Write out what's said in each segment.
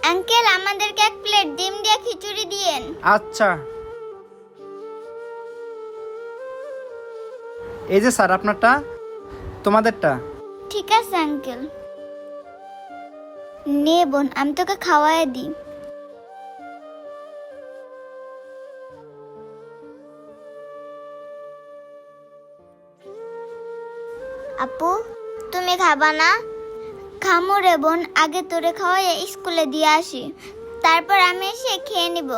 Uncle, আমাদেরকে এক plate ডিম দিয়ে খিচুড়ি দিয়েন। আচ্ছা, এই যে স্যার আপনারটা, তোমাদেরটা। ঠিক আছে আঙ্কেল। নে বোন, আমি তোকে খাওয়াই দিই। আপু, তুমি খাবা না? খামো রে বোন, আগে তোরে খাওয়াই স্কুলে দিয়ে আসি, তারপর আমি এসে খেয়ে নিব।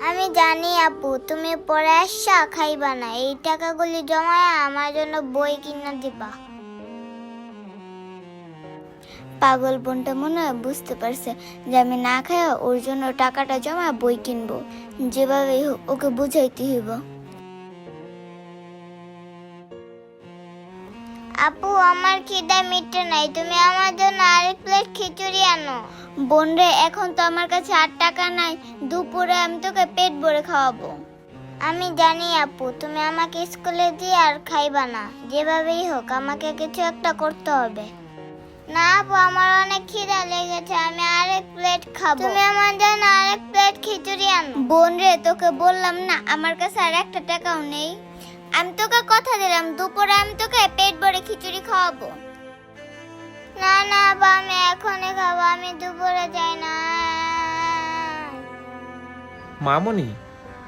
আমি জানি আপু, তুমি পরে আসা খাইবা না, এই টাকাগুলি জমায় আমার জন্য বই কিনা দিবা। পাগল বোনটা মনে হয় বুঝতে পারছে যে আমি না খাইয়া ওর জন্য টাকাটা জমা বই কিনবো। যেভাবে হোক ওকে বুঝাইতে হইব। আপু, আমার খিদা মিটে নাই, তুমি আমার জন্য আরেক প্লেট খিচুড়ি আনো। বোন রে, এখন তো আমার কাছে 8 টাকা নাই, দুপুরে আমি তোকে পেট ভরে খাওয়াবো। আমি জানি আপু, তুমি আমাকে স্কুলে দিয়ে আর খাইবা না, যেভাবেই হোক আমাকে কিছু একটা করতে হবে। না আপু, আমার অনেক খিদা লেগেছে, আমি আরেক প্লেট খাবো। তুমি আমার জন্য আরেক প্লেট খিচুড়ি আনো। বোন রে, তোকে বললাম না আমার কাছে আর 1 টাকাও নেই। আমি তোকে কথা দিলাম দুপুরে আমি তোকে পেট ভরে খিচুড়ি খাওয়াবো। না না আপু, আমি এখনই খাবো, আমি দুপুরে যাই না। মামুনি,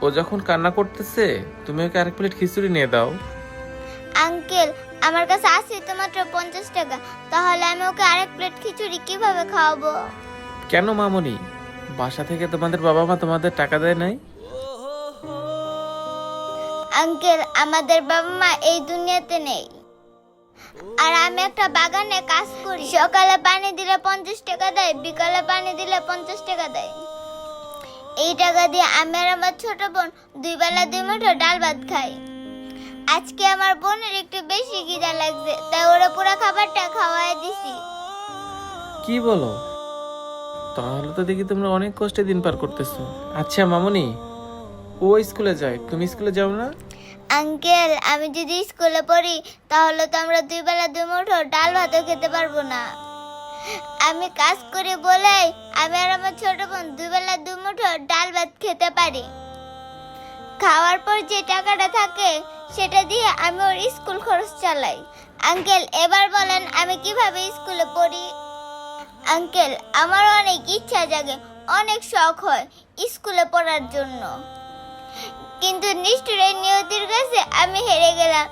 ও যখন কান্না করতেছে তুমি ওকে আরেক প্লেট খিচুড়ি নিয়ে দাও। আঙ্কেল, আমার কাছে আছে তো মাত্র 50 টাকা, তাহলে আমি ওকে আরেক প্লেট খিচুড়ি কিভাবে খাওয়াবো? কেন মামুনি, বাসা থেকে তোমাদের বাবা মা তোমাদের টাকা দেয় নাই? আঙ্কেল, আমাদের বাবা মা এই দুনিয়াতে নেই, আর আমি একটা বাগানে কাজ করি। সকালে পানি দিলে 50 টাকা দেয়, বিকালে পানি দিলে 50 টাকা দেয়। এই টাকা দিয়ে আমি আর আমার ছোট বোন 2 বেলা 2 মুঠো ডাল ভাত খাই। আজকে আমার বোনের একটু বেশি খিদা লাগছে, তাই ওরা পুরো খাবারটা খাওয়াই দিছি। কি বলো? তাহলে তো দেখি তোমরা অনেক কষ্টে দিন পার করতেছো। আচ্ছা মামুনি, ও স্কুলে যায়, তুমি স্কুলে যাও না? আঙ্কেল, আমি যদি স্কুলে পড়ি তাহলে তো আমরা 2 বেলা 2 মুঠো ডাল ভাতও খেতে পারবো না। আমি কাজ করি বলে আমি আর আমার ছোট বোন 2 বেলা 2 মুঠো ডাল ভাত খেতে পারি। খাওয়ার পর যে টাকাটা থাকে সেটা দিয়ে আমি ওর স্কুল খরচ চালাই। আঙ্কেল, এবার বলেন আমি কিভাবে স্কুলে পড়ি? আঙ্কেল, আমার অনেক ইচ্ছা জাগে, অনেক শখ হয় স্কুলে পড়ার জন্য, কিন্তু নিষ্ঠুর এই নিয়তির কাছে আমি হেরে গেলাম।